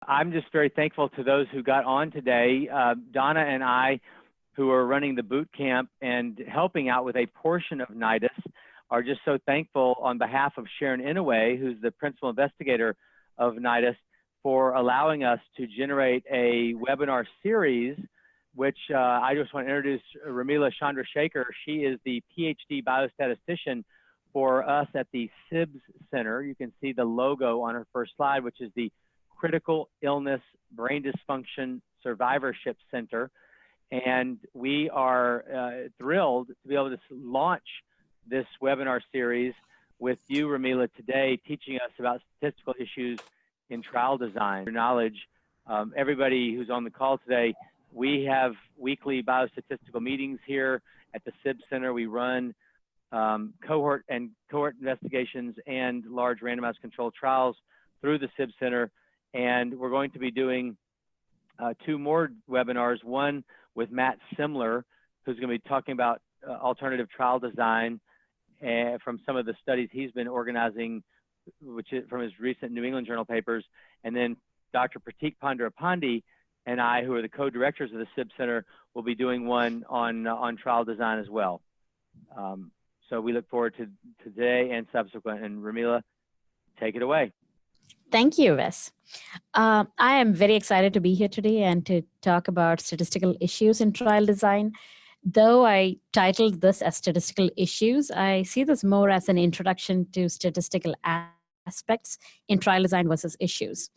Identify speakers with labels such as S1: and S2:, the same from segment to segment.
S1: I'm just very thankful to those who got on today. Donna and I, who are running the boot camp and helping out with a portion of NIDUS, are just so thankful on behalf of Sharon Inouye, who's the principal investigator of NIDUS, for allowing us to generate a webinar series, which I just want to introduce Rameela Chandrasekhar. She is the PhD biostatistician for us at the SIBS Center. You can see the logo on her first slide, which is the Critical Illness Brain Dysfunction Survivorship Center. And we are thrilled to be able to launch this webinar series with you, Rameela, today, teaching us about statistical issues in trial design. Your knowledge, everybody who's on the call today, we have weekly biostatistical meetings here at the SIBS Center. We run cohort investigations and large randomized controlled trials through the SIBS Center. And we're going to be doing 2 more webinars, one with Matt Simler, who's going to be talking about alternative trial design from some of the studies he's been organizing, which is from his recent New England Journal papers. And then Dr. Pratik Pandarapandi and I, who are the co-directors of the SIBS Center, will be doing one on trial design as well. So we look forward to today and subsequent. And Rameela, take it away.
S2: Thank you, Wes. I am very excited to be here today and to talk about statistical issues in trial design. Though I titled this as statistical issues, I see this more as an introduction to statistical aspects in trial design versus issues.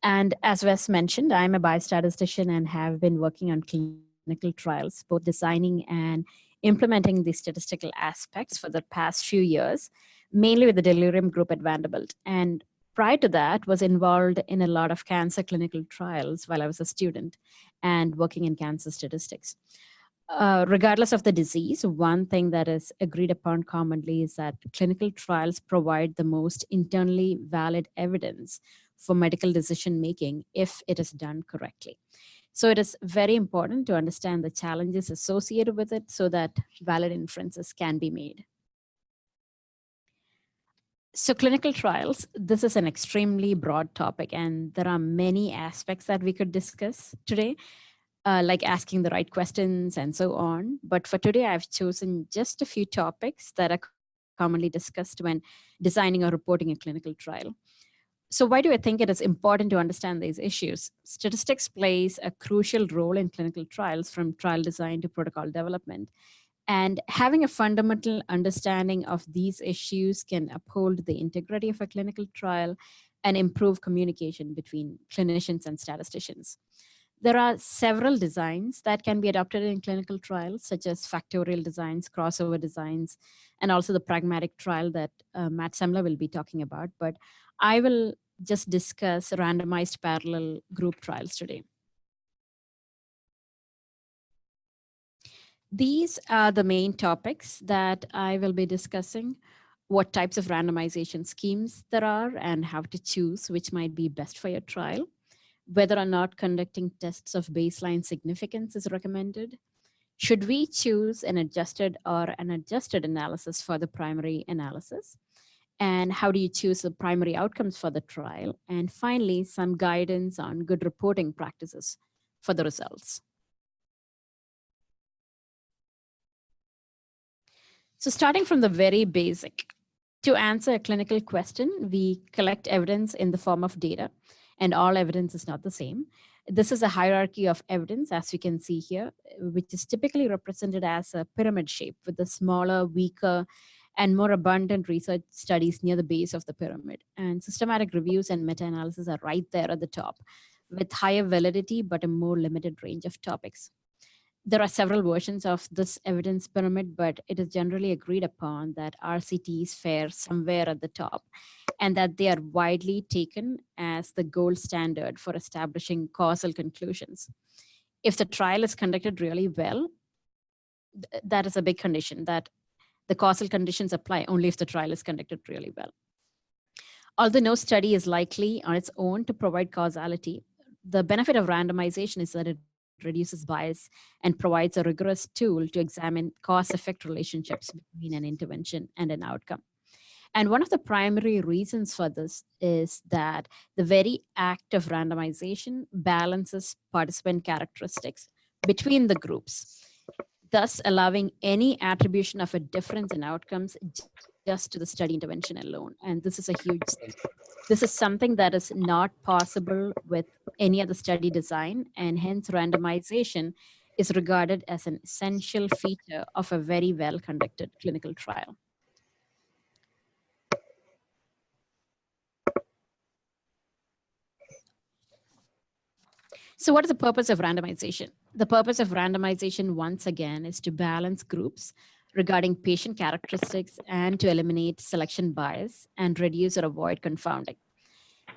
S2: And as Wes mentioned, I'm a biostatistician and have been working on clinical trials, both designing and implementing the statistical aspects for the past few years, mainly with the Delirium group at Vanderbilt. And prior to that, was involved in a lot of cancer clinical trials while I was a student and working in cancer statistics. Regardless of the disease, one thing that is agreed upon commonly is that clinical trials provide the most internally valid evidence for medical decision making if it is done correctly. So it is very important to understand the challenges associated with it so that valid inferences can be made. So clinical trials, this is an extremely broad topic, and there are many aspects that we could discuss today, like asking the right questions and so on. But for today, I've chosen just a few topics that are commonly discussed when designing or reporting a clinical trial. So why do I think it is important to understand these issues? Statistics plays a crucial role in clinical trials, from trial design to protocol development. And having a fundamental understanding of these issues can uphold the integrity of a clinical trial and improve communication between clinicians and statisticians. There are several designs that can be adopted in clinical trials, such as factorial designs, crossover designs, and also the pragmatic trial that Matt Semler will be talking about. But I will just discuss randomized parallel group trials today. These are the main topics that I will be discussing: what types of randomization schemes there are and how to choose which might be best for your trial, whether or not conducting tests of baseline significance is recommended, should we choose an adjusted or unadjusted analysis for the primary analysis, and how do you choose the primary outcomes for the trial, and finally, some guidance on good reporting practices for the results. So starting from the very basic, to answer a clinical question, we collect evidence in the form of data, and all evidence is not the same. This is a hierarchy of evidence, as you can see here, which is typically represented as a pyramid shape with the smaller, weaker, and more abundant research studies near the base of the pyramid. And systematic reviews and meta-analysis are right there at the top, with higher validity but a more limited range of topics. There are several versions of this evidence pyramid, but it is generally agreed upon that RCTs fare somewhere at the top, and that they are widely taken as the gold standard for establishing causal conclusions. If the trial is conducted really well, that is a big condition, that the causal conditions apply only if the trial is conducted really well. Although no study is likely on its own to provide causality, the benefit of randomization is that it reduces bias and provides a rigorous tool to examine cause-effect relationships between an intervention and an outcome. And one of the primary reasons for this is that the very act of randomization balances participant characteristics between the groups, thus allowing any attribution of a difference in outcomes just to the study intervention alone. And this is a huge thing. This is something that is not possible with any other study design, and hence randomization is regarded as an essential feature of a very well conducted clinical trial. So what is the purpose of randomization? The purpose of randomization, once again, is to balance groups regarding patient characteristics and to eliminate selection bias and reduce or avoid confounding.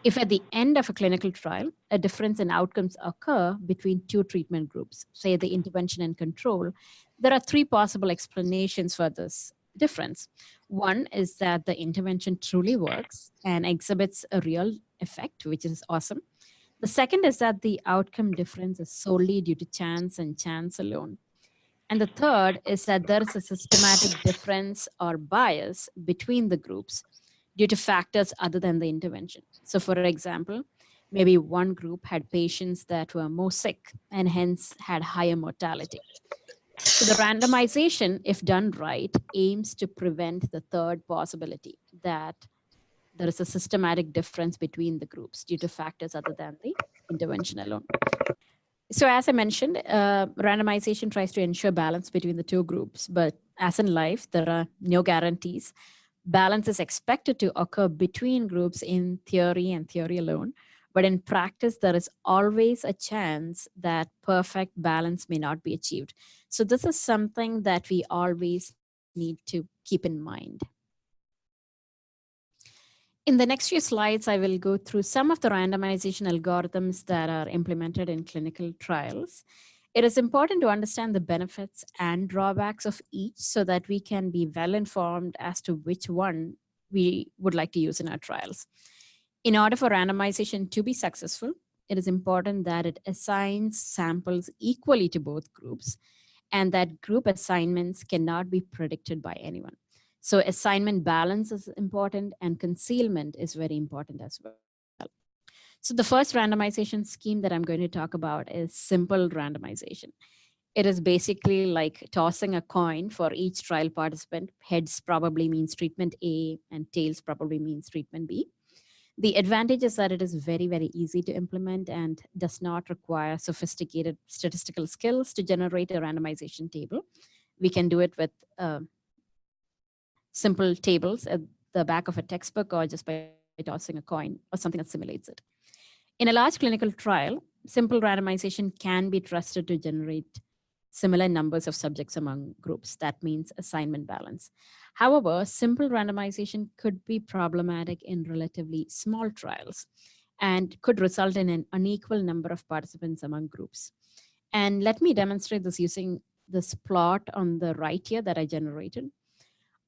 S2: If at the end of a clinical trial, a difference in outcomes occur between two treatment groups, say the intervention and control, there are three possible explanations for this difference. One is that the intervention truly works and exhibits a real effect, which is awesome. The second is that the outcome difference is solely due to chance and chance alone. And the third is that there is a systematic difference or bias between the groups due to factors other than the intervention. So for example, maybe one group had patients that were more sick and hence had higher mortality. So the randomization, if done right, aims to prevent the third possibility, that there is a systematic difference between the groups due to factors other than the intervention alone. So as I mentioned, randomization tries to ensure balance between the two groups, but as in life, there are no guarantees. Balance is expected to occur between groups in theory and theory alone, but in practice, there is always a chance that perfect balance may not be achieved. So this is something that we always need to keep in mind. In the next few slides, I will go through some of the randomization algorithms that are implemented in clinical trials. It is important to understand the benefits and drawbacks of each so that we can be well informed as to which one we would like to use in our trials. In order for randomization to be successful, it is important that it assigns samples equally to both groups and that group assignments cannot be predicted by anyone. So assignment balance is important and concealment is very important as well. So the first randomization scheme that I'm going to talk about is simple randomization. It is basically like tossing a coin for each trial participant. Heads probably means treatment A and tails probably means treatment B. The advantage is that it is very, very easy to implement and does not require sophisticated statistical skills to generate a randomization table. We can do it with simple tables at the back of a textbook or just by tossing a coin or something that simulates it. In a large clinical trial, simple randomization can be trusted to generate similar numbers of subjects among groups. That means assignment balance. However, simple randomization could be problematic in relatively small trials and could result in an unequal number of participants among groups. And let me demonstrate this using this plot on the right here that I generated.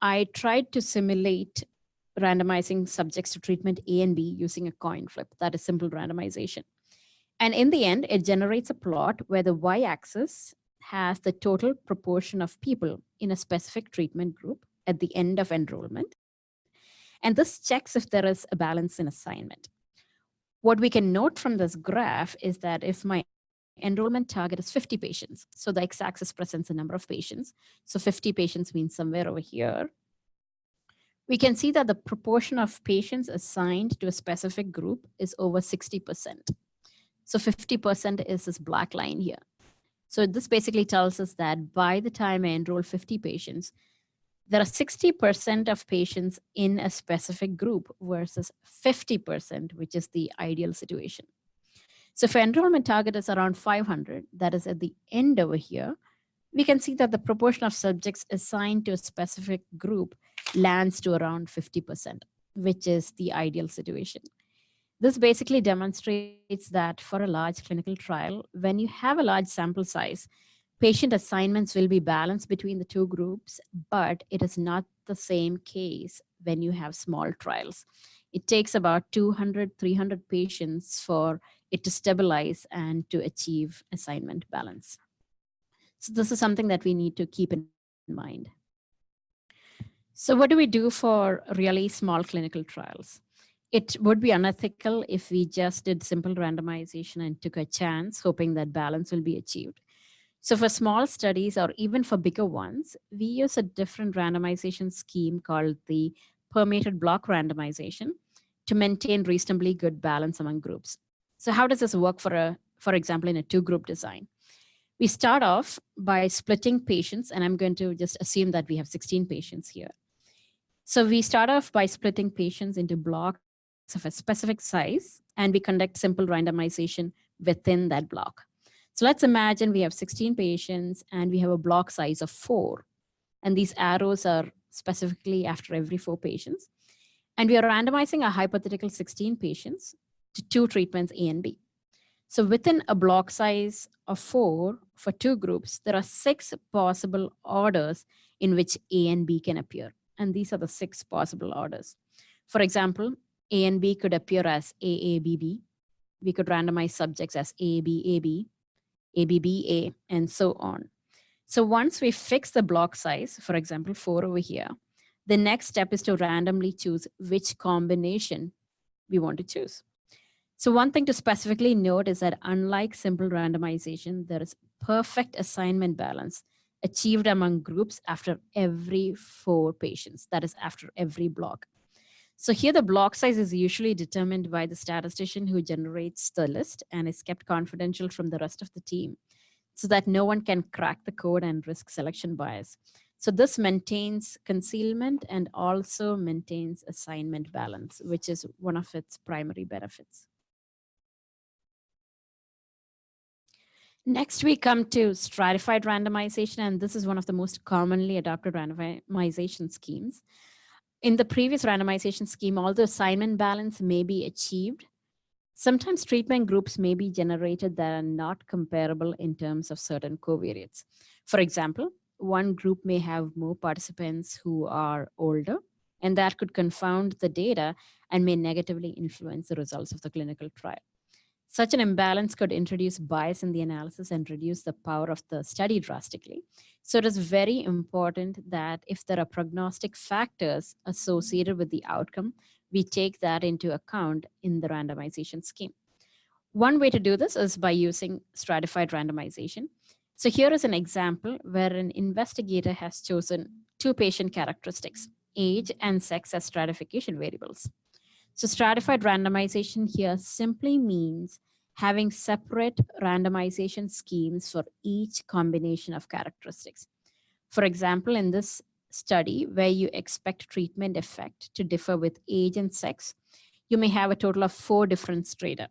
S2: I tried to simulate randomizing subjects to treatment A and B using a coin flip. That is simple randomization. And in the end, it generates a plot where the y-axis has the total proportion of people in a specific treatment group at the end of enrollment. And this checks if there is a balance in assignment. What we can note from this graph is that if my enrollment target is 50 patients, so the x-axis presents the number of patients, so 50 patients means somewhere over here, we can see that the proportion of patients assigned to a specific group is over 60%. So 50% is this black line here. So this basically tells us that by the time I enroll 50 patients, there are 60% of patients in a specific group versus 50%, which is the ideal situation. So if enrollment target is around 500, that is at the end over here, we can see that the proportion of subjects assigned to a specific group lands to around 50%, which is the ideal situation. This basically demonstrates that for a large clinical trial, when you have a large sample size, patient assignments will be balanced between the two groups, but it is not the same case when you have small trials. It takes about 200, 300 patients for it to stabilize and to achieve assignment balance. So this is something that we need to keep in mind. So what do we do for really small clinical trials? It would be unethical if we just did simple randomization and took a chance, hoping that balance will be achieved. So for small studies or even for bigger ones, we use a different randomization scheme called the permeated block randomization to maintain reasonably good balance among groups. So how does this work for example, in a two-group design? We start off by splitting patients, and I'm going to just assume that we have 16 patients here. So we start off by splitting patients into blocks of a specific size, and we conduct simple randomization within that block. So let's imagine we have 16 patients and we have a block size of 4. And these arrows are specifically after every 4 patients. And we are randomizing a hypothetical 16 patients to 2 treatments A and B. So within a block size of 4 for 2 groups, there are 6 possible orders in which A and B can appear. And these are the 6 possible orders. For example, A and B could appear as AABB. We could randomize subjects as ABAB, ABBA, and so on. So once we fix the block size, for example, 4 over here, the next step is to randomly choose which combination we want to choose. So one thing to specifically note is that unlike simple randomization, there is perfect assignment balance achieved among groups after every 4 patients, that is after every block. So here the block size is usually determined by the statistician who generates the list and is kept confidential from the rest of the team so that no one can crack the code and risk selection bias. So this maintains concealment and also maintains assignment balance, which is one of its primary benefits. Next, we come to stratified randomization, and this is one of the most commonly adopted randomization schemes. In the previous randomization scheme, although assignment balance may be achieved, sometimes treatment groups may be generated that are not comparable in terms of certain covariates. For example, one group may have more participants who are older, and that could confound the data and may negatively influence the results of the clinical trial. Such an imbalance could introduce bias in the analysis and reduce the power of the study drastically. So it is very important that if there are prognostic factors associated with the outcome, we take that into account in the randomization scheme. One way to do this is by using stratified randomization. So here is an example where an investigator has chosen 2 patient characteristics, age and sex as stratification variables. So stratified randomization here simply means having separate randomization schemes for each combination of characteristics. For example, in this study where you expect treatment effect to differ with age and sex, you may have a total of 4 different strata: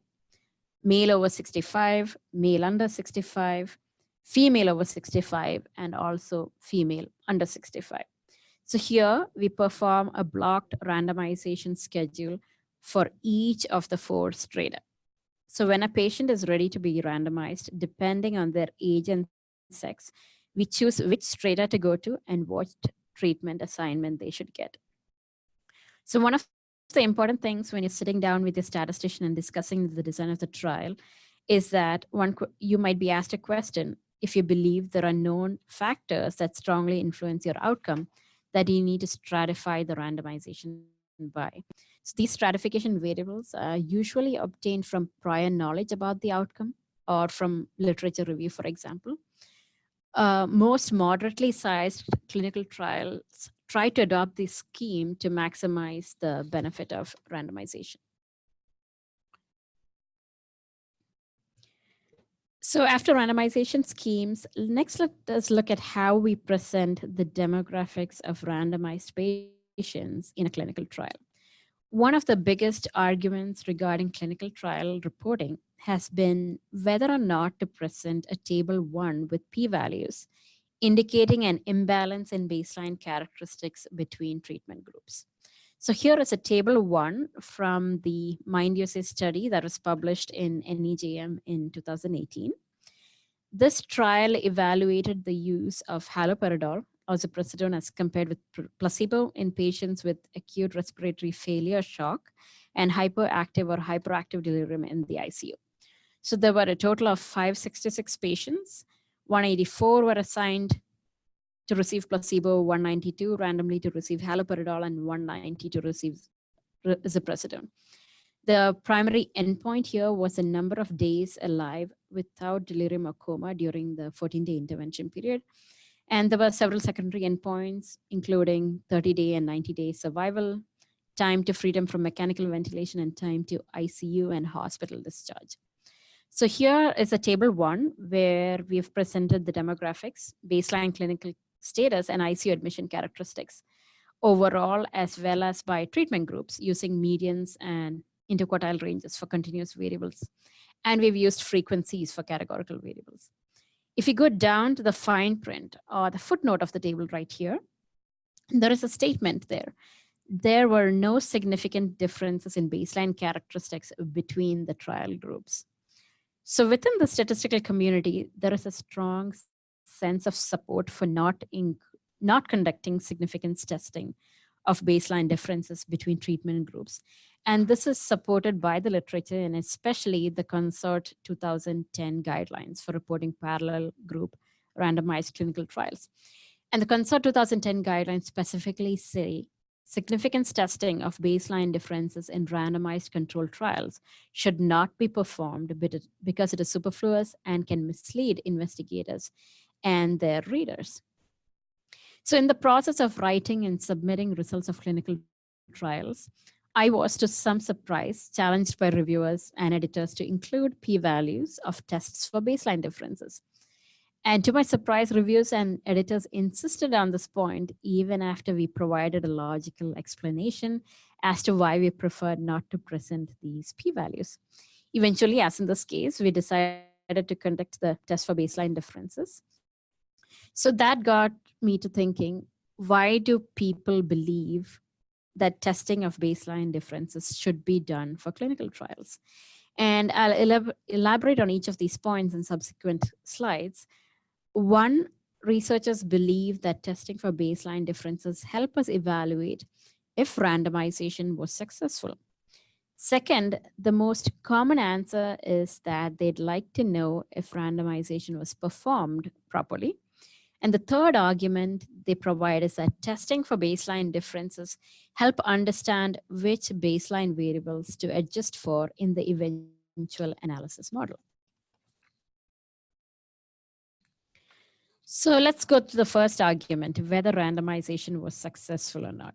S2: male over 65, male under 65, female over 65, and also female under 65. So here we perform a blocked randomization schedule for each of the 4 strata. So when a patient is ready to be randomized, depending on their age and sex, we choose which strata to go to and what treatment assignment they should get. So one of the important things when you're sitting down with your statistician and discussing the design of the trial is that you might be asked a question: if you believe there are known factors that strongly influence your outcome, that you need to stratify the randomization by. So these stratification variables are usually obtained from prior knowledge about the outcome or from literature review, for example. Most moderately sized clinical trials try to adopt this scheme to maximize the benefit of randomization. So after randomization schemes, next let us look at how we present the demographics of randomized patients in a clinical trial. One of the biggest arguments regarding clinical trial reporting has been whether or not to present a table 1 with p-values indicating an imbalance in baseline characteristics between treatment groups. So here is a table 1 from the MindUSA study that was published in NEJM in 2018. This trial evaluated the use of haloperidol, oxyprostone, as compared with placebo in patients with acute respiratory failure shock and hypoactive or hyperactive delirium in the ICU. So there were a total of 566 patients. 184 were assigned to receive placebo, 192 randomly to receive haloperidol, and 190 to receive ziprasidone. The primary endpoint here was the number of days alive without delirium or coma during the 14-day intervention period. And there were several secondary endpoints, including 30-day and 90-day survival, time to freedom from mechanical ventilation, and time to ICU and hospital discharge. So here is a table 1 where we've presented the demographics, baseline clinical status, and ICU admission characteristics overall, as well as by treatment groups using medians and interquartile ranges for continuous variables. And we've used frequencies for categorical variables. If you go down to the fine print or the footnote of the table right here, there is a statement there. There were no significant differences in baseline characteristics between the trial groups. So within the statistical community, there is a strong sense of support for not conducting significance testing of baseline differences between treatment groups. And this is supported by the literature, and especially the CONSORT 2010 guidelines for reporting parallel group randomized clinical trials. And the CONSORT 2010 guidelines specifically say significance testing of baseline differences in randomized controlled trials should not be performed because it is superfluous and can mislead investigators and their readers. So in the process of writing and submitting results of clinical trials, I was, to some surprise, challenged by reviewers and editors to include p-values of tests for baseline differences. And to my surprise, reviewers and editors insisted on this point even after we provided a logical explanation as to why we preferred not to present these p-values. Eventually, as in this case, we decided to conduct the test for baseline differences. So that got me to thinking, why do people believe that testing of baseline differences should be done for clinical trials? And I'll elaborate on each of these points in subsequent slides. One, researchers believe that testing for baseline differences help us evaluate if randomization was successful. Second, the most common answer is that they'd like to know if randomization was performed properly. And the third argument they provide is that testing for baseline differences help understand which baseline variables to adjust for in the eventual analysis model. So let's go to the first argument, whether randomization was successful or not.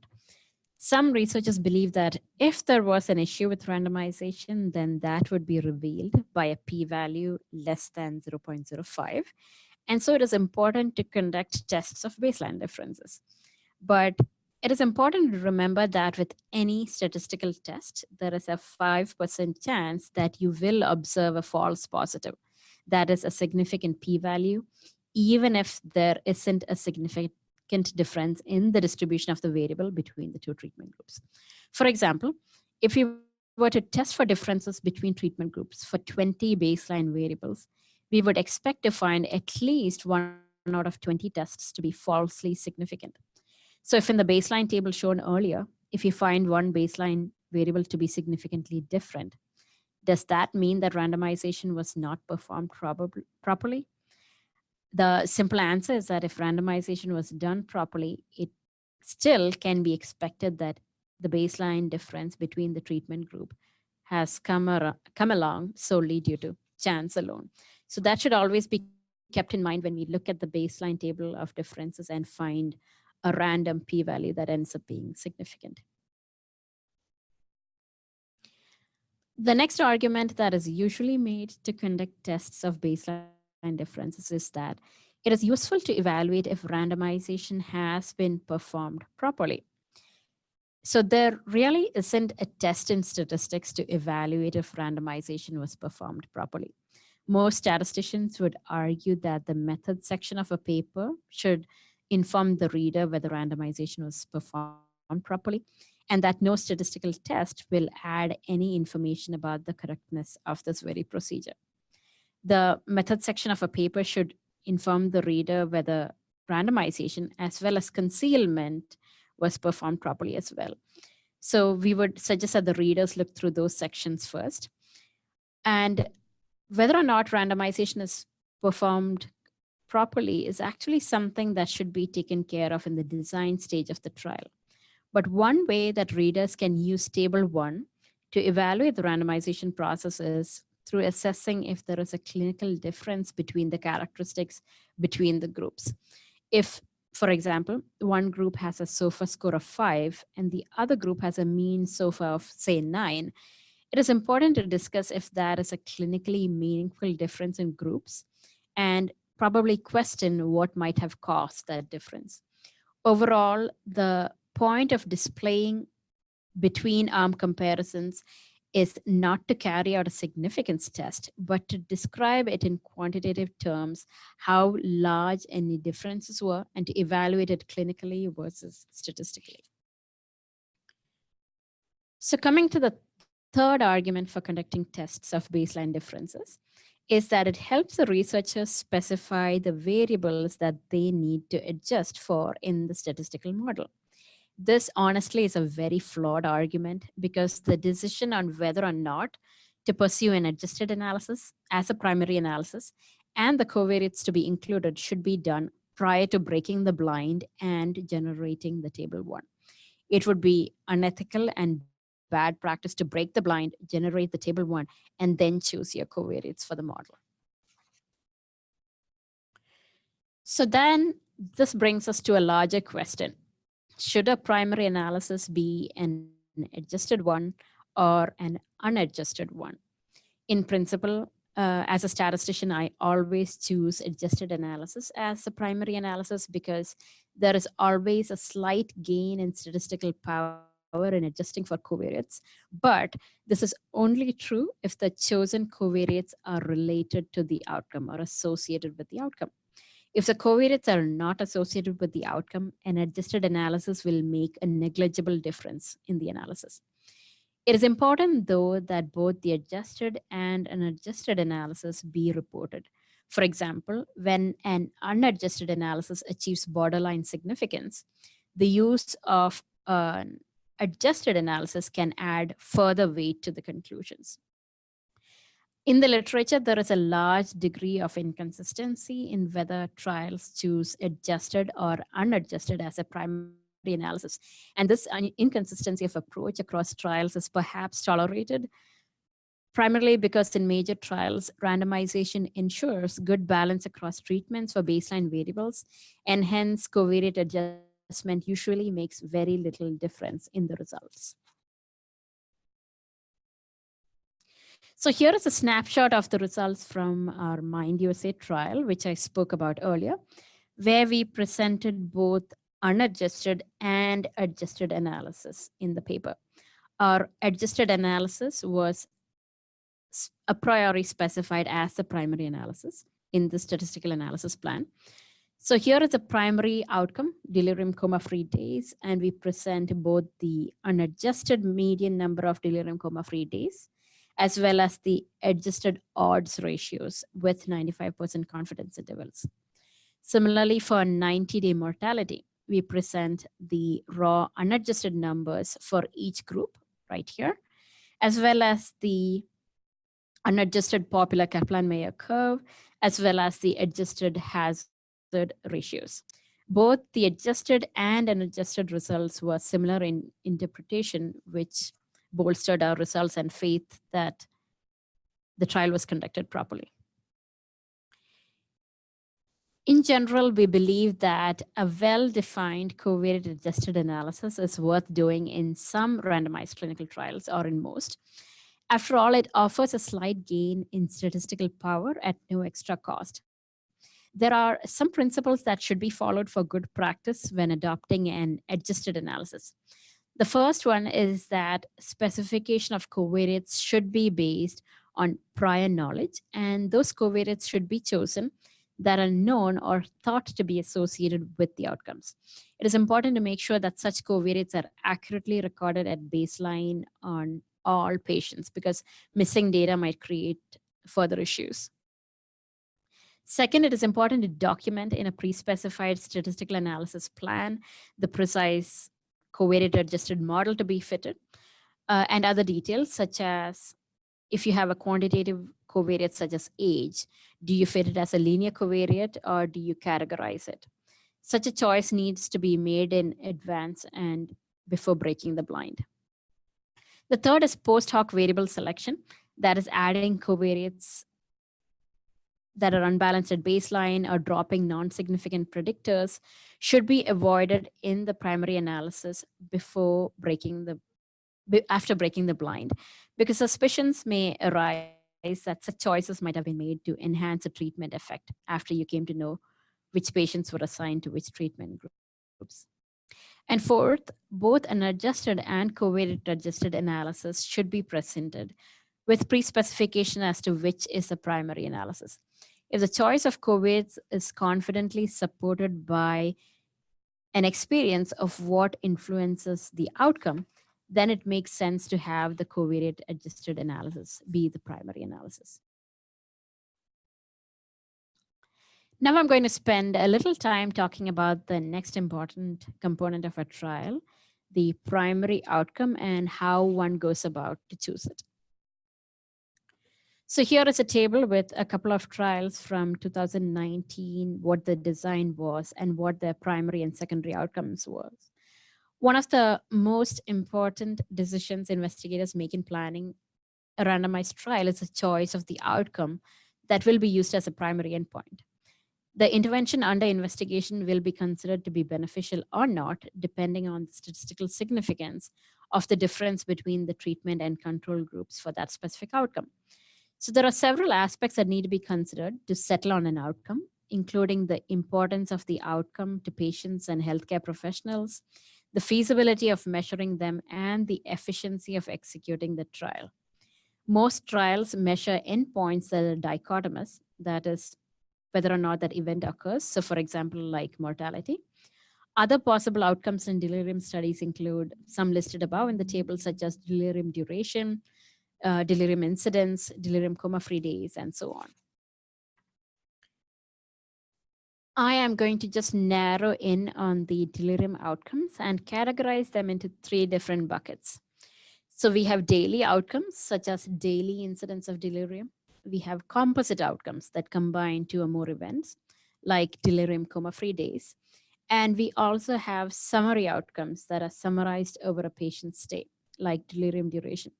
S2: Some researchers believe that if there was an issue with randomization, then that would be revealed by a p-value less than 0.05. And so it is important to conduct tests of baseline differences. But it is important to remember that with any statistical test, there is a 5% chance that you will observe a false positive. That is a significant p-value, even if there isn't a significant difference in the distribution of the variable between the two treatment groups. For example, if you were to test for differences between treatment groups for 20 baseline variables, we would expect to find at least 1 out of 20 tests to be falsely significant. So if in the baseline table shown earlier, if you find one baseline variable to be significantly different, does that mean that randomization was not performed properly? The simple answer is that if randomization was done properly, it still can be expected that the baseline difference between the treatment group has come along solely due to chance alone. So that should always be kept in mind when we look at the baseline table of differences and find a random p-value that ends up being significant. The next argument that is usually made to conduct tests of baseline differences is that it is useful to evaluate if randomization has been performed properly. So there really isn't a test in statistics to evaluate if randomization was performed properly. Most statisticians would argue that the method section of a paper should inform the reader whether randomization was performed properly, and that no statistical test will add any information about the correctness of this very procedure. The method section of a paper should inform the reader whether randomization as well as concealment was performed properly as well. So we would suggest that the readers look through those sections first. And whether or not randomization is performed properly is actually something that should be taken care of in the design stage of the trial. But one way that readers can use Table 1 to evaluate the randomization process is through assessing if there is a clinical difference between the characteristics between the groups. If, for example, one group has a SOFA score of 5 and the other group has a mean SOFA of, say, 9, it is important to discuss if that is a clinically meaningful difference in groups and probably question what might have caused that difference. Overall, the point of displaying between arm comparisons is not to carry out a significance test, but to describe it in quantitative terms, how large any differences were, and to evaluate it clinically versus statistically. So coming to the third argument for conducting tests of baseline differences is that it helps the researchers specify the variables that they need to adjust for in the statistical model. This honestly is a very flawed argument because the decision on whether or not to pursue an adjusted analysis as a primary analysis and the covariates to be included should be done prior to breaking the blind and generating the table 1. It would be unethical and bad practice to break the blind, generate the table 1, and then choose your covariates for the model. So then this brings us to a larger question. Should a primary analysis be an adjusted one or an unadjusted one? In principle, as a statistician, I always choose adjusted analysis as the primary analysis because there is always a slight gain in statistical power in adjusting for covariates. But this is only true if the chosen covariates are related to the outcome or associated with the outcome. If the covariates are not associated with the outcome, an adjusted analysis will make a negligible difference in the analysis. It is important, though, that both the adjusted and unadjusted analysis be reported. For example, when an unadjusted analysis achieves borderline significance, the use of an adjusted analysis can add further weight to the conclusions. In the literature, there is a large degree of inconsistency in whether trials choose adjusted or unadjusted as a primary analysis. And this inconsistency of approach across trials is perhaps tolerated, primarily because in major trials, randomization ensures good balance across treatments for baseline variables, and hence covariate adjustment usually makes very little difference in the results. So here is a snapshot of the results from our Mind USA trial, which I spoke about earlier, where we presented both unadjusted and adjusted analysis in the paper. Our adjusted analysis was a priori specified as the primary analysis in the statistical analysis plan. So here is a primary outcome, delirium coma-free days, and we present both the unadjusted median number of delirium coma-free days, as well as the adjusted odds ratios with 95% confidence intervals. Similarly, for 90-day mortality, we present the raw unadjusted numbers for each group right here, as well as the unadjusted popular Kaplan-Meier curve, as well as the adjusted hazard ratios. Both the adjusted and unadjusted results were similar in interpretation, which bolstered our results and faith that the trial was conducted properly. In general, we believe that a well-defined covariate adjusted analysis is worth doing in some randomized clinical trials or in most. After all, it offers a slight gain in statistical power at no extra cost. There are some principles that should be followed for good practice when adopting an adjusted analysis. The first one is that specification of covariates should be based on prior knowledge, and those covariates should be chosen that are known or thought to be associated with the outcomes. It is important to make sure that such covariates are accurately recorded at baseline on all patients because missing data might create further issues. Second, it is important to document in a pre-specified statistical analysis plan the precise covariate adjusted model to be fitted and other details such as if you have a quantitative covariates such as age, do you fit it as a linear covariate or do you categorize it? Such a choice needs to be made in advance and before breaking the blind. The third is post hoc variable selection, that is adding covariates that are unbalanced at baseline or dropping non-significant predictors should be avoided in the primary analysis after breaking the blind, because suspicions may arise that such choices might have been made to enhance a treatment effect after you came to know which patients were assigned to which treatment groups. And fourth, both an adjusted and covariate adjusted analysis should be presented with pre-specification as to which is the primary analysis. If the choice of covariates is confidently supported by an experience of what influences the outcome, then it makes sense to have the covariate adjusted analysis be the primary analysis. Now I'm going to spend a little time talking about the next important component of a trial, the primary outcome and how one goes about to choose it. So here is a table with a couple of trials from 2019, what the design was and what their primary and secondary outcomes was. One of the most important decisions investigators make in planning a randomized trial is the choice of the outcome that will be used as a primary endpoint. The intervention under investigation will be considered to be beneficial or not, depending on the statistical significance of the difference between the treatment and control groups for that specific outcome. So there are several aspects that need to be considered to settle on an outcome, including the importance of the outcome to patients and healthcare professionals, the feasibility of measuring them, and the efficiency of executing the trial. Most trials measure endpoints that are dichotomous, that is, whether or not that event occurs. So for example, like mortality. Other possible outcomes in delirium studies include some listed above in the table, such as delirium duration, delirium incidence, delirium coma-free days, and so on. I am going to just narrow in on the delirium outcomes and categorize them into three different buckets. So we have daily outcomes, such as daily incidence of delirium. We have composite outcomes that combine two or more events, like delirium coma-free days. And we also have summary outcomes that are summarized over a patient's stay, like delirium duration.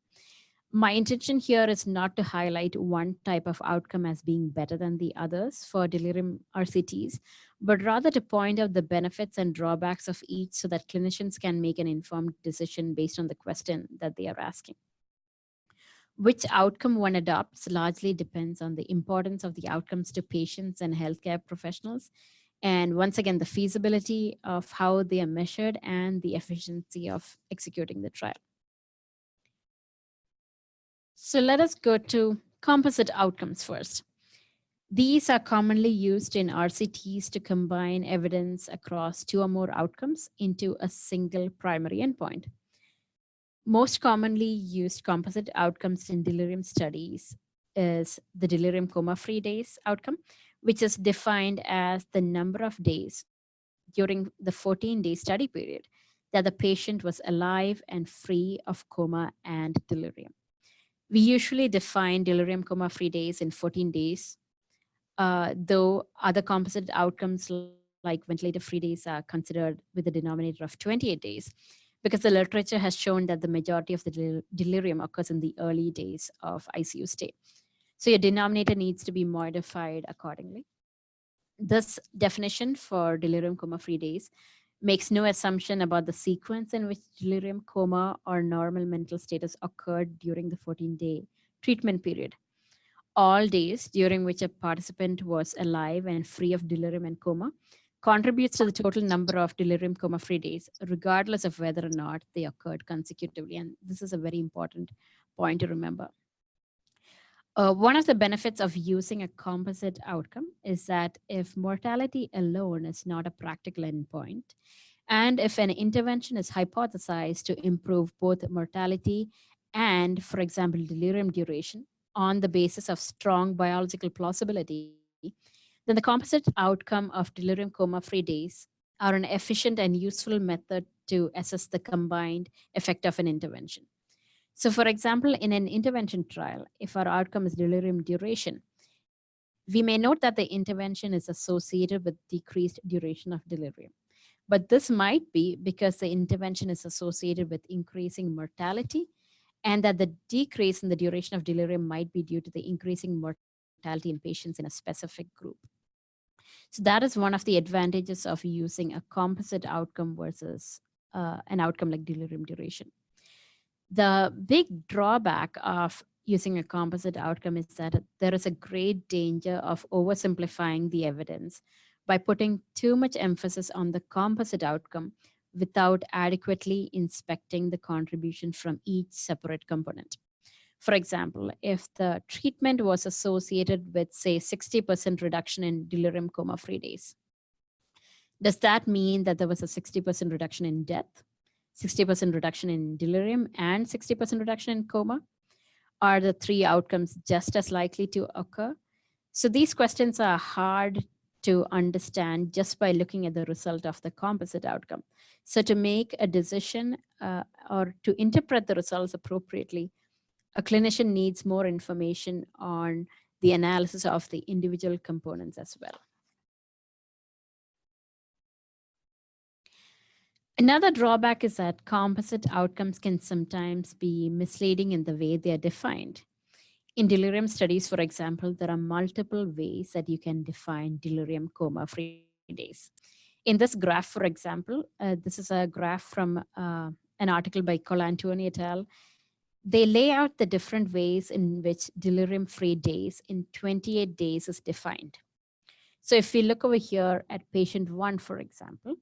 S2: My intention here is not to highlight one type of outcome as being better than the others for delirium RCTs, but rather to point out the benefits and drawbacks of each so that clinicians can make an informed decision based on the question that they are asking. Which outcome one adopts largely depends on the importance of the outcomes to patients and healthcare professionals. And once again, the feasibility of how they are measured and the efficiency of executing the trial. So let us go to composite outcomes first. These are commonly used in RCTs to combine evidence across two or more outcomes into a single primary endpoint. Most commonly used composite outcomes in delirium studies is the delirium coma-free days outcome, which is defined as the number of days during the 14-day study period that the patient was alive and free of coma and delirium. We usually define delirium coma-free days in 14 days, though other composite outcomes like ventilator-free days are considered with a denominator of 28 days, because the literature has shown that the majority of the delirium occurs in the early days of ICU stay. So your denominator needs to be modified accordingly. This definition for delirium coma-free days makes no assumption about the sequence in which delirium coma or normal mental status occurred during the 14-day treatment period. All days during which a participant was alive and free of delirium and coma contributes to the total number of delirium coma-free days, regardless of whether or not they occurred consecutively. And this is a very important point to remember. One of the benefits of using a composite outcome is that if mortality alone is not a practical endpoint, and if an intervention is hypothesized to improve both mortality and, for example, delirium duration on the basis of strong biological plausibility, then the composite outcome of delirium coma-free days are an efficient and useful method to assess the combined effect of an intervention. So for example, in an intervention trial, if our outcome is delirium duration, we may note that the intervention is associated with decreased duration of delirium. But this might be because the intervention is associated with increasing mortality, and that the decrease in the duration of delirium might be due to the increasing mortality in patients in a specific group. So that is one of the advantages of using a composite outcome versus an outcome like delirium duration. The big drawback of using a composite outcome is that there is a great danger of oversimplifying the evidence by putting too much emphasis on the composite outcome without adequately inspecting the contribution from each separate component. For example, if the treatment was associated with, say, 60% reduction in delirium coma-free days, does that mean that there was a 60% reduction in death, 60% reduction in delirium, and 60% reduction in coma? Are the three outcomes just as likely to occur? So these questions are hard to understand just by looking at the result of the composite outcome. So to make a decision or to interpret the results appropriately, a clinician needs more information on the analysis of the individual components as well. Another drawback is that composite outcomes can sometimes be misleading in the way they are defined. In delirium studies, for example, there are multiple ways that you can define delirium coma-free days. In this graph, for example, this is a graph from an article by Colantoni et al. They lay out the different ways in which delirium-free days in 28 days is defined. So if we look over here at patient 1, for example,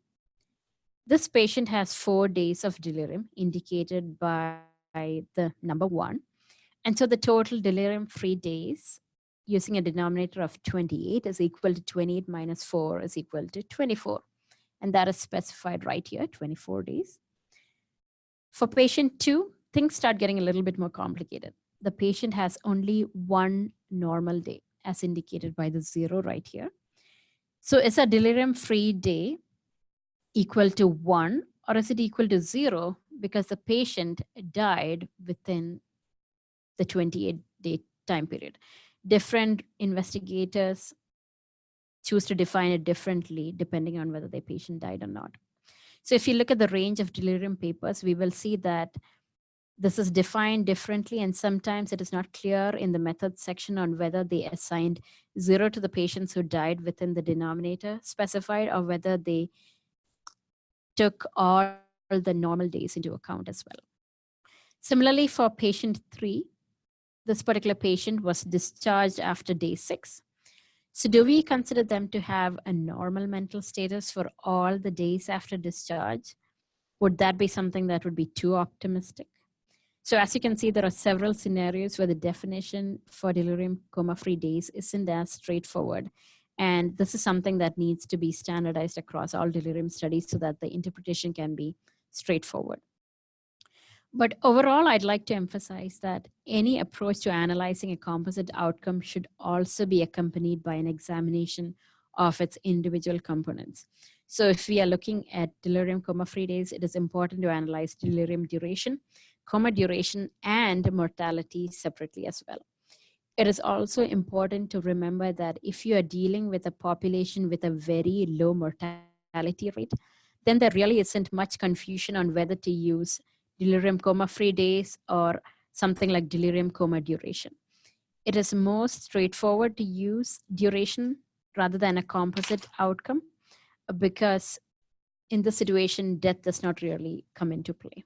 S2: this patient has 4 days of delirium indicated by the number 1. And so the total delirium-free days using a denominator of 28 is equal to 28 minus 4 is equal to 24. And that is specified right here, 24 days. For patient 2, things start getting a little bit more complicated. The patient has only 1 normal day, as indicated by the 0 right here. So is a delirium-free day equal to 1, or is it equal to 0 because the patient died within the 28-day time period? Different investigators choose to define it differently depending on whether the patient died or not. So if you look at the range of delirium papers, we will see that this is defined differently, and sometimes it is not clear in the methods section on whether they assigned 0 to the patients who died within the denominator specified, or whether they took all the normal days into account as well. Similarly, for patient 3, this particular patient was discharged after day 6. So do we consider them to have a normal mental status for all the days after discharge? Would that be something that would be too optimistic? So as you can see, there are several scenarios where the definition for delirium coma-free days isn't as straightforward. And this is something that needs to be standardized across all delirium studies so that the interpretation can be straightforward. But overall, I'd like to emphasize that any approach to analyzing a composite outcome should also be accompanied by an examination of its individual components. So if we are looking at delirium coma-free days, it is important to analyze delirium duration, coma duration, and mortality separately as well. It is also important to remember that if you are dealing with a population with a very low mortality rate, then there really isn't much confusion on whether to use delirium coma-free days or something like delirium coma duration. It is most straightforward to use duration rather than a composite outcome, because in this situation, death does not really come into play.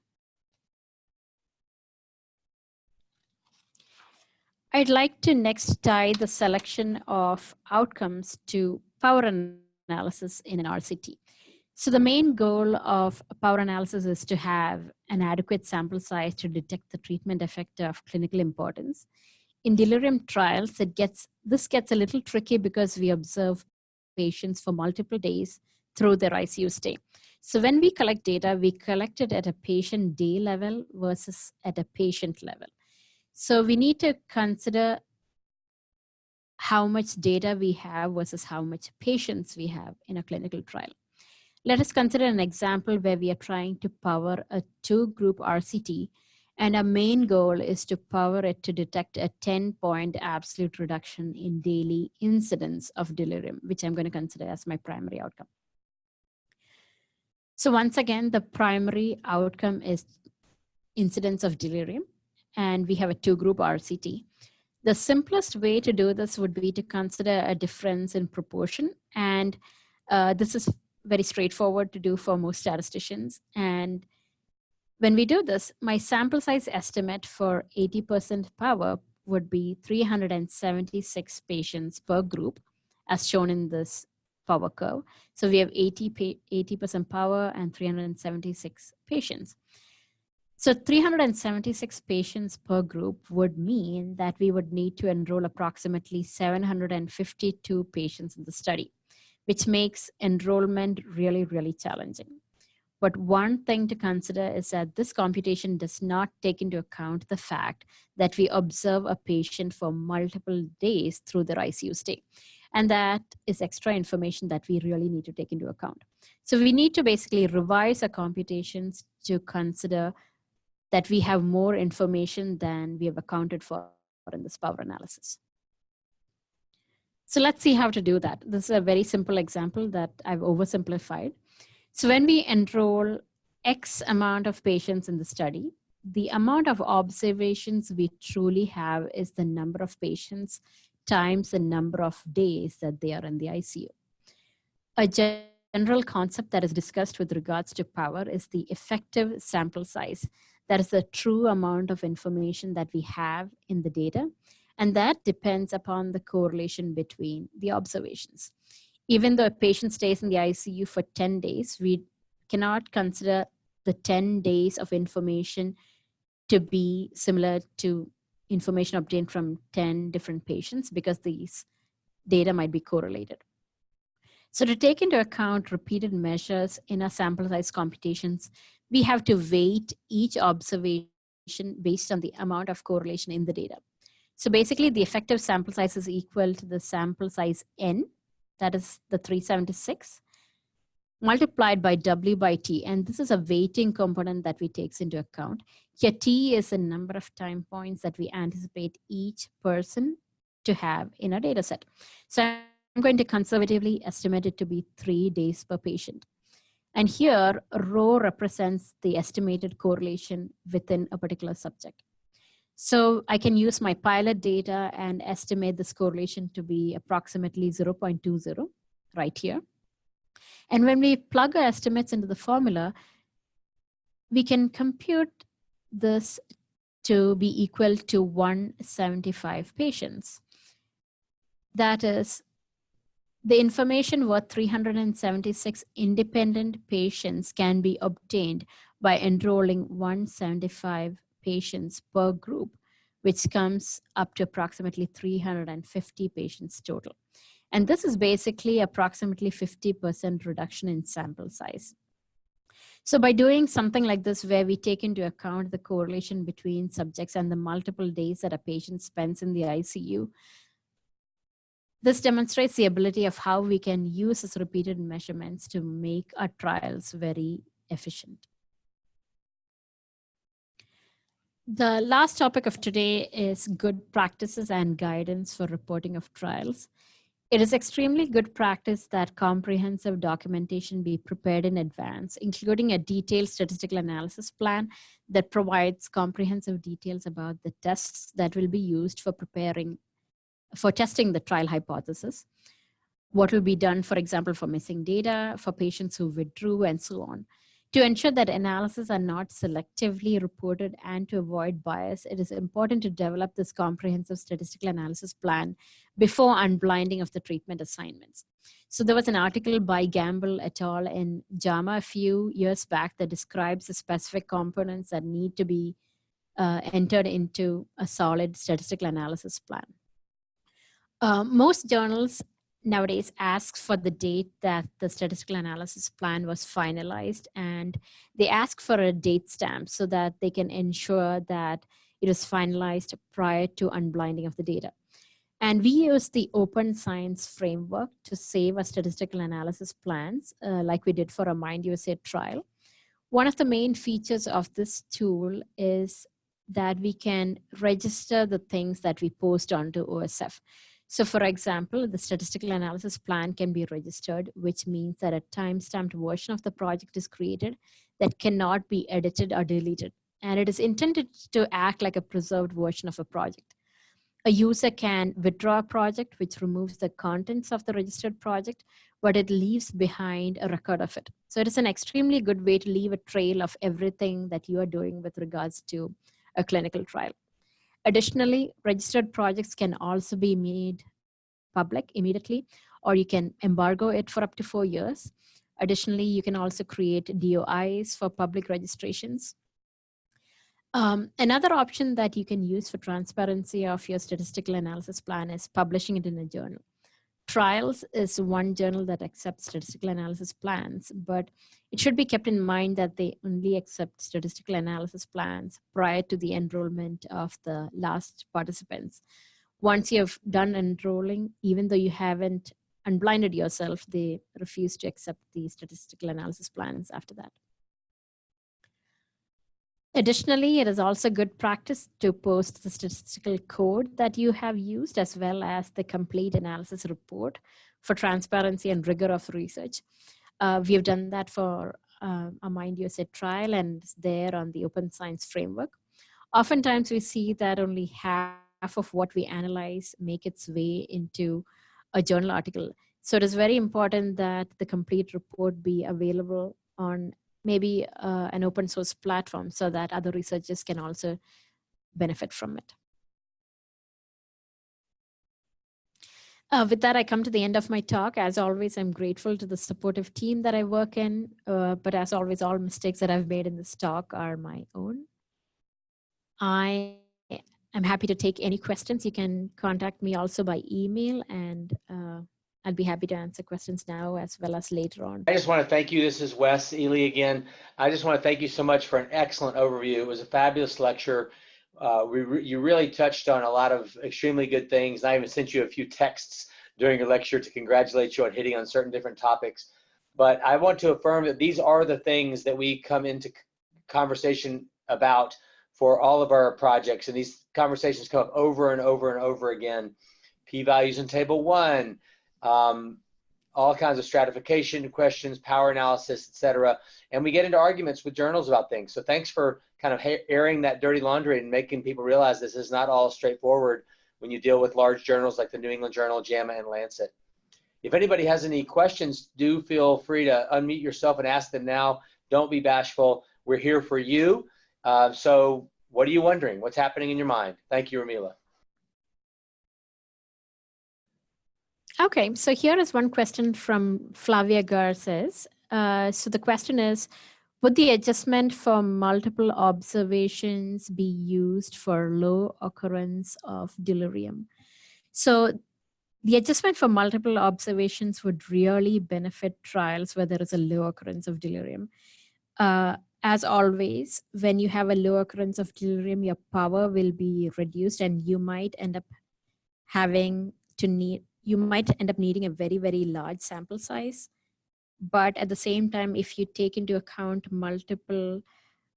S2: I'd like to next tie the selection of outcomes to power analysis in an RCT. So the main goal of power analysis is to have an adequate sample size to detect the treatment effect of clinical importance. In delirium trials, this gets a little tricky because we observe patients for multiple days through their ICU stay. So when we collect data, we collect it at a patient day level versus at a patient level. So we need to consider how much data we have versus how much patients we have in a clinical trial. Let us consider an example where we are trying to power a 2-group RCT, And our main goal is to power it to detect a 10-point absolute reduction in daily incidence of delirium, which I'm going to consider as my primary outcome. So once again, the primary outcome is incidence of delirium, and we have a two-group RCT. The simplest way to do this would be to consider a difference in proportion, and this is very straightforward to do for most statisticians. And when we do this, my sample size estimate for 80% power would be 376 patients per group, as shown in this power curve. So we have 80% power and 376 patients. So 376 patients per group would mean that we would need to enroll approximately 752 patients in the study, which makes enrollment really, really challenging. But one thing to consider is that this computation does not take into account the fact that we observe a patient for multiple days through their ICU stay. And that is extra information that we really need to take into account. So we need to basically revise our computations to consider that we have more information than we have accounted for in this power analysis. So let's see how to do that. This is a very simple example that I've oversimplified. So when we enroll X amount of patients in the study, the amount of observations we truly have is the number of patients times the number of days that they are in the ICU. A general concept that is discussed with regards to power is the effective sample size. That is the true amount of information that we have in the data, and that depends upon the correlation between the observations. Even though a patient stays in the ICU for 10 days, we cannot consider the 10 days of information to be similar to information obtained from 10 different patients because these data might be correlated. So to take into account repeated measures in our sample size computations, we have to weight each observation based on the amount of correlation in the data. So basically, the effective sample size is equal to the sample size N, that is the 376, multiplied by W by T. And this is a weighting component that we takes into account. Here, T is the number of time points that we anticipate each person to have in a data set. So I'm going to conservatively estimate it to be 3 days per patient. And here, rho represents the estimated correlation within a particular subject. So I can use my pilot data and estimate this correlation to be approximately 0.20 right here. And when we plug our estimates into the formula, we can compute this to be equal to 175 patients. That is, the information worth 376 independent patients can be obtained by enrolling 175 patients per group, which comes up to approximately 350 patients total. And this is basically approximately 50% reduction in sample size. So by doing something like this, where we take into account the correlation between subjects and the multiple days that a patient spends in the ICU, this demonstrates the ability of how we can use these repeated measurements to make our trials very efficient. The last topic of today is good practices and guidance for reporting of trials. It is extremely good practice that comprehensive documentation be prepared in advance, including a detailed statistical analysis plan that provides comprehensive details about the tests that will be used for testing the trial hypothesis, what will be done, for example, for missing data, for patients who withdrew, and so on. To ensure that analyses are not selectively reported and to avoid bias, it is important to develop this comprehensive statistical analysis plan before unblinding of the treatment assignments. So there was an article by Gamble et al. In JAMA a few years back that describes the specific components that need to be entered into a solid statistical analysis plan. Most journals nowadays ask for the date that the statistical analysis plan was finalized, and they ask for a date stamp so that they can ensure that it is finalized prior to unblinding of the data. And we use the open science framework to save our statistical analysis plans, like we did for a Mind USA trial. One of the main features of this tool is that we can register the things that we post onto OSF. So for example, the statistical analysis plan can be registered, which means that a time-stamped version of the project is created that cannot be edited or deleted. And it is intended to act like a preserved version of a project. A user can withdraw a project, which removes the contents of the registered project, but it leaves behind a record of it. So it is an extremely good way to leave a trail of everything that you are doing with regards to a clinical trial. Additionally, registered projects can also be made public immediately, or you can embargo it for up to 4 years. Additionally, you can also create DOIs for public registrations. Another option that you can use for transparency of your statistical analysis plan is publishing it in a journal. Trials is one journal that accepts statistical analysis plans, but it should be kept in mind that they only accept statistical analysis plans prior to the enrollment of the last participants. Once you've done enrolling, even though you haven't unblinded yourself, they refuse to accept the statistical analysis plans after that. Additionally, it is also good practice to post the statistical code that you have used, as well as the complete analysis report for transparency and rigor of research. We have done that for a MindUSA trial, and it's there on the Open Science Framework. Oftentimes, we see that only half of what we analyze make its way into a journal article. So it is very important that the complete report be available on maybe an open source platform so that other researchers can also benefit from it. With that, I come to the end of my talk. As always, I'm grateful to the supportive team that I work in, but as always, all mistakes that I've made in this talk are my own. I am happy to take any questions. You can contact me also by email, and I'll be happy to answer questions now as well as later on.
S3: I just want to thank you. This is Wes Ely again. I just want to thank you so much for an excellent overview. It was a fabulous lecture. You really touched on a lot of extremely good things. I even sent you a few texts during your lecture to congratulate you on hitting on certain different topics. But I want to affirm that these are the things that we come into conversation about for all of our projects. And these conversations come up over and over and over again. P-values in table 1. All kinds of stratification questions, power analysis, etc. And we get into arguments with journals about things. So thanks for kind of airing that dirty laundry and making people realize this is not all straightforward when you deal with large journals like the New England Journal, JAMA, and Lancet. If anybody has any questions, do feel free to unmute yourself and ask them now. Don't be bashful. We're here for you. So what are you wondering? What's happening in your mind? Thank you, Rameela.
S2: Okay, so here is one question from Flavia Garces. So the question is, would the adjustment for multiple observations be used for low occurrence of delirium? So the adjustment for multiple observations would really benefit trials where there is a low occurrence of delirium. As always, when you have a low occurrence of delirium, your power will be reduced and you might end up needing a very, very large sample size. But at the same time, if you take into account multiple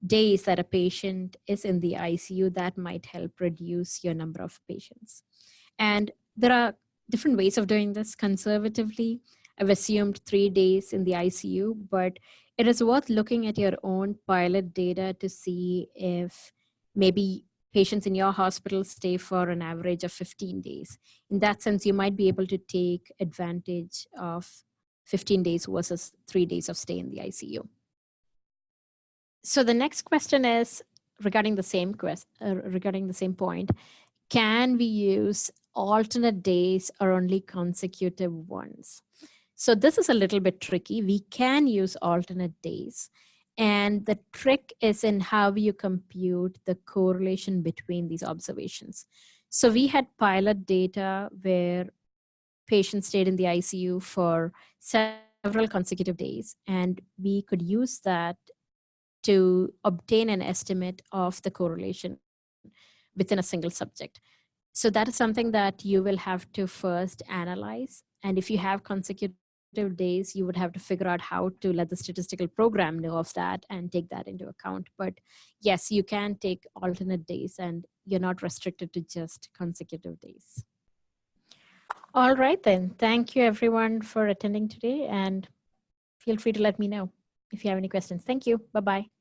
S2: days that a patient is in the ICU, that might help reduce your number of patients. And there are different ways of doing this. Conservatively, I've assumed 3 days in the ICU, but it is worth looking at your own pilot data to see if maybe patients in your hospital stay for an average of 15 days. In that sense, you might be able to take advantage of 15 days versus 3 days of stay in the ICU. So the next question is regarding the same point. Can we use alternate days or only consecutive ones? So this is a little bit tricky. We can use alternate days. And the trick is in how you compute the correlation between these observations. So we had pilot data where patients stayed in the ICU for several consecutive days, and we could use that to obtain an estimate of the correlation within a single subject. So that is something that you will have to first analyze. And if you have consecutive days, you would have to figure out how to let the statistical program know of that and take that into account. But yes, you can take alternate days and you're not restricted to just consecutive days. All right, then. Thank you everyone for attending today, and feel free to let me know if you have any questions. Thank you. Bye-bye.